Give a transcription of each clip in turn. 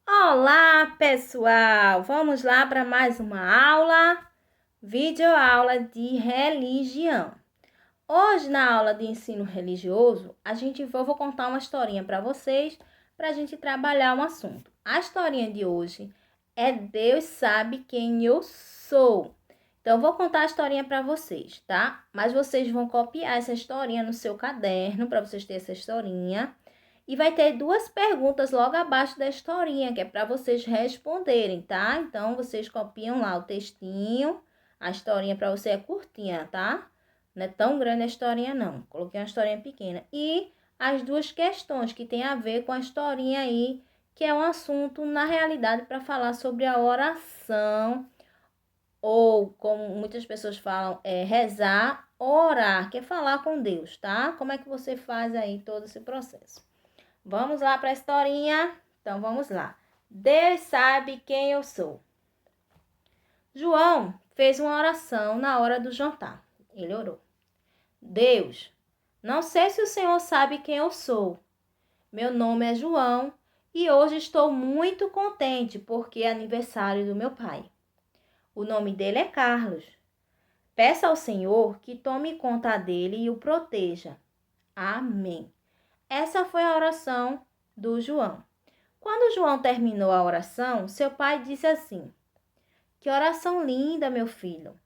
Olá, pessoal! Vamos lá para mais uma aula, videoaula de religião. Hoje, na aula de ensino religioso, vou contar uma historinha para vocês, para a gente trabalhar um assunto. A historinha de hoje é Deus sabe quem eu sou. Então, eu vou contar a historinha para vocês, tá? Mas vocês vão copiar essa historinha no seu caderno, para vocês terem essa historinha. E vai ter duas perguntas logo abaixo da historinha, que é para vocês responderem, tá? Então, vocês copiam lá o textinho. A historinha para você é curtinha, tá? Não é tão grande a historinha, não. Coloquei uma historinha pequena. E as duas questões que tem a ver com a historinha aí, que é um assunto, na realidade, para falar sobre a oração, ou como muitas pessoas falam, é rezar, orar, que é falar com Deus, tá? Como é que você faz aí todo esse processo? Vamos lá para a historinha? Então, vamos lá. Deus sabe quem eu sou. João fez uma oração na hora do jantar. Ele orou. Deus, não sei se o Senhor sabe quem eu sou. Meu nome é João e hoje estou muito contente porque é aniversário do meu pai. O nome dele é Carlos. Peça ao Senhor que tome conta dele e o proteja. Amém. Essa foi a oração do João. Quando João terminou a oração, seu pai disse assim: Que oração linda, meu filho!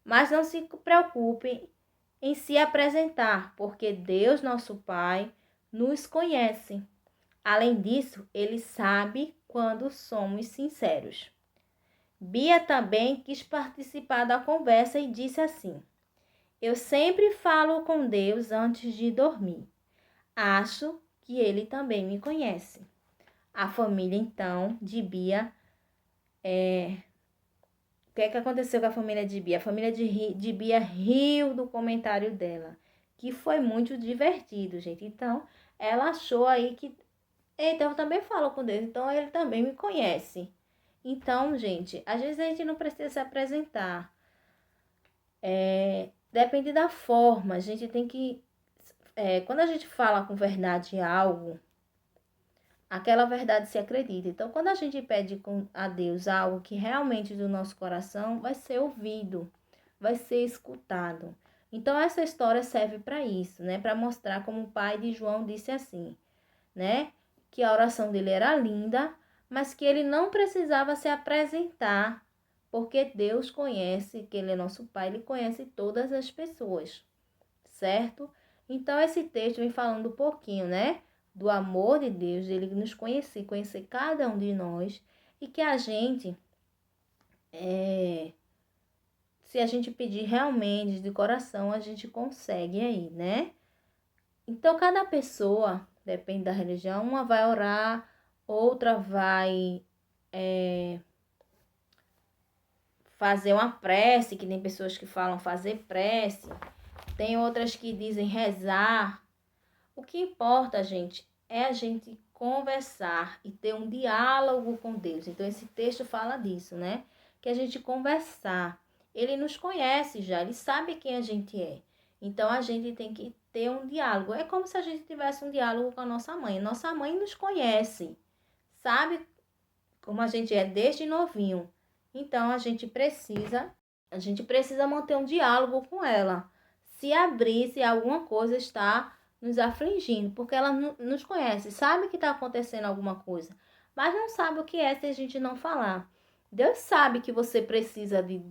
Mas não se preocupe em se apresentar, porque Deus, nosso Pai, nos conhece. Além disso, Ele sabe quando somos sinceros. Bia também quis participar da conversa e disse assim: Eu sempre falo com Deus antes de dormir. Acho que Ele também me conhece. A família, então, de Bia, o que é que aconteceu com a família de Bia? A família de Bia riu do comentário dela, que foi muito divertido, gente. Então, ela achou aí que, eita, eu também falo com Deus, então ele também me conhece. Então, gente, às vezes a gente não precisa se apresentar. Depende da forma, a gente tem que... quando a gente fala com verdade em algo, aquela verdade se acredita. Então, quando a gente pede a Deus algo que realmente do nosso coração, vai ser ouvido, vai ser escutado. Então, essa história serve para isso, né? Para mostrar como o pai de João disse assim, né? Que a oração dele era linda, mas que ele não precisava se apresentar, porque Deus conhece, que ele é nosso pai, ele conhece todas as pessoas, certo? Então, esse texto vem falando um pouquinho, né? Do amor de Deus, dele nos conhecer cada um de nós, e que a gente, se a gente pedir realmente de coração, a gente consegue aí, né? Então, cada pessoa, depende da religião, uma vai orar, outra vai fazer uma prece, que tem pessoas que falam fazer prece, tem outras que dizem rezar. O que importa, gente, é a gente conversar e ter um diálogo com Deus. Então, esse texto fala disso, né? Que a gente conversar. Ele nos conhece já, ele sabe quem a gente é. Então, a gente tem que ter um diálogo. É como se a gente tivesse um diálogo com a nossa mãe. Nossa mãe nos conhece, sabe como a gente é desde novinho. Então, a gente precisa manter um diálogo com ela. Se abrir, se alguma coisa está nos afligindo, porque ela nos conhece, sabe que está acontecendo alguma coisa, mas não sabe o que é se a gente não falar. Deus sabe que você precisa de,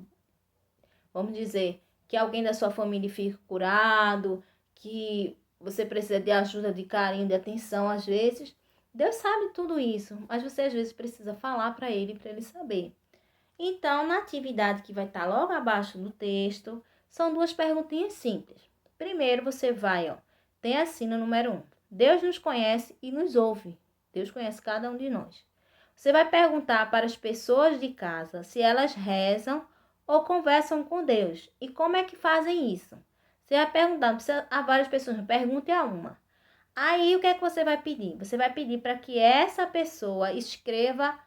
vamos dizer, que alguém da sua família fique curado, que você precisa de ajuda, de carinho, de atenção às vezes. Deus sabe tudo isso, mas você às vezes precisa falar para ele saber. Então, na atividade que vai estar logo abaixo do texto, são duas perguntinhas simples. Primeiro, você vai, tem assim no número 1. Deus nos conhece e nos ouve. Deus conhece cada um de nós. Você vai perguntar para as pessoas de casa se elas rezam ou conversam com Deus. E como é que fazem isso? Você vai perguntar a várias pessoas, pergunte a uma. Aí, o que é que você vai pedir? Você vai pedir para que essa pessoa escreva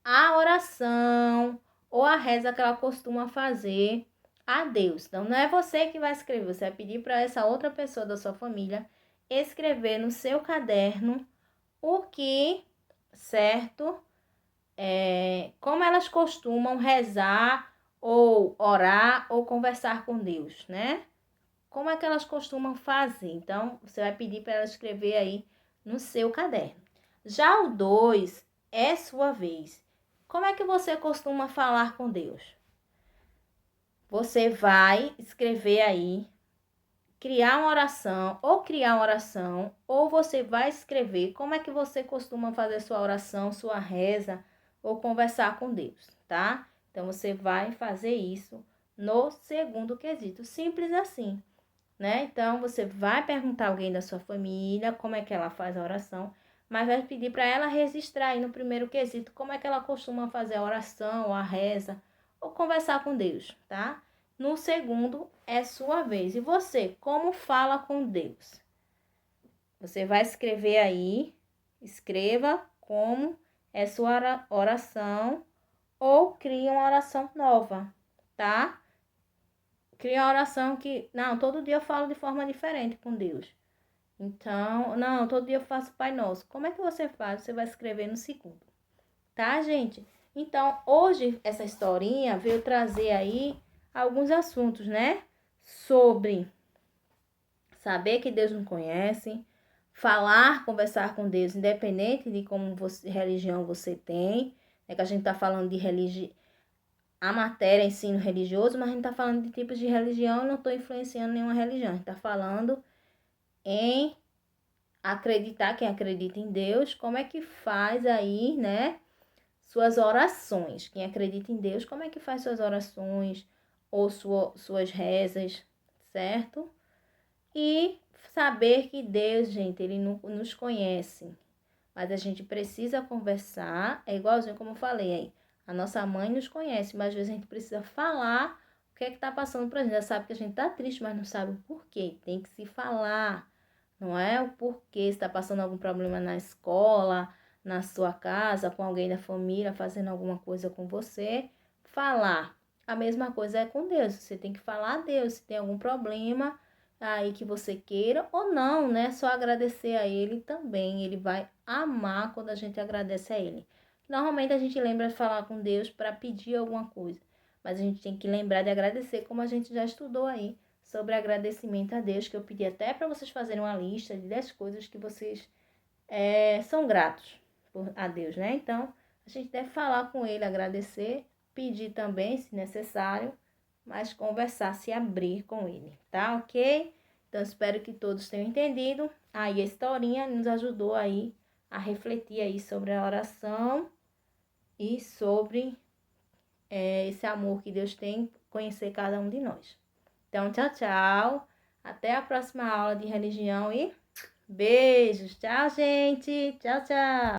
a oração ou a reza que ela costuma fazer a Deus. Então, não é você que vai escrever, você vai pedir para essa outra pessoa da sua família escrever no seu caderno o que, certo? como elas costumam rezar ou orar ou conversar com Deus, né? Como é que elas costumam fazer? Então, você vai pedir para ela escrever aí no seu caderno. Já o 2 é sua vez. Como é que você costuma falar com Deus? Você vai escrever aí, criar uma oração, ou você vai escrever como é que você costuma fazer sua oração, sua reza, ou conversar com Deus, tá? Então, você vai fazer isso no segundo quesito. Simples assim, né? Então, você vai perguntar a alguém da sua família como é que ela faz a oração, mas vai pedir para ela registrar aí no primeiro quesito como é que ela costuma fazer a oração, ou a reza, ou conversar com Deus, tá? No segundo, é sua vez. E você, como fala com Deus? Você vai escrever aí, escreva como é sua oração, ou cria uma oração nova, tá? Cria uma oração que, não, todo dia eu falo de forma diferente com Deus. Então, não, todo dia eu faço Pai Nosso. Como é que você faz? Você vai escrever no segundo, tá, gente? Então, hoje essa historinha veio trazer aí alguns assuntos, né? Sobre saber que Deus nos conhece, falar, conversar com Deus, independente de como religião você tem, é que a gente tá falando de a matéria ensino religioso, mas a gente tá falando de tipos de religião, não tô influenciando nenhuma religião, a gente tá falando em acreditar, quem acredita em Deus, como é que faz aí, né, suas orações. Quem acredita em Deus, como é que faz suas orações ou suas rezas, certo? E saber que Deus, gente, ele nos conhece. Mas a gente precisa conversar, é igualzinho como eu falei aí. A nossa mãe nos conhece, mas às vezes a gente precisa falar o que é que tá passando pra gente. Já sabe que a gente tá triste, mas não sabe o porquê. Tem que se falar, não é? O porquê, se tá passando algum problema na escola, na sua casa, com alguém da família, fazendo alguma coisa com você. Falar. A mesma coisa é com Deus. Você tem que falar a Deus se tem algum problema aí que você queira ou não, né? Só agradecer a Ele também. Ele vai amar quando a gente agradece a Ele. Normalmente a gente lembra de falar com Deus para pedir alguma coisa, mas a gente tem que lembrar de agradecer, como a gente já estudou aí sobre agradecimento a Deus, que eu pedi até para vocês fazerem uma lista de 10 coisas que vocês são gratos a Deus, né? Então, a gente deve falar com Ele, agradecer, pedir também, se necessário, mas conversar, se abrir com Ele, tá? Ok? Então, espero que todos tenham entendido. Aí, a historinha nos ajudou aí a refletir aí sobre a oração e sobre esse amor que Deus tem, conhecer cada um de nós. Então, tchau, tchau. Até a próxima aula de religião e beijos. Tchau, gente. Tchau, tchau.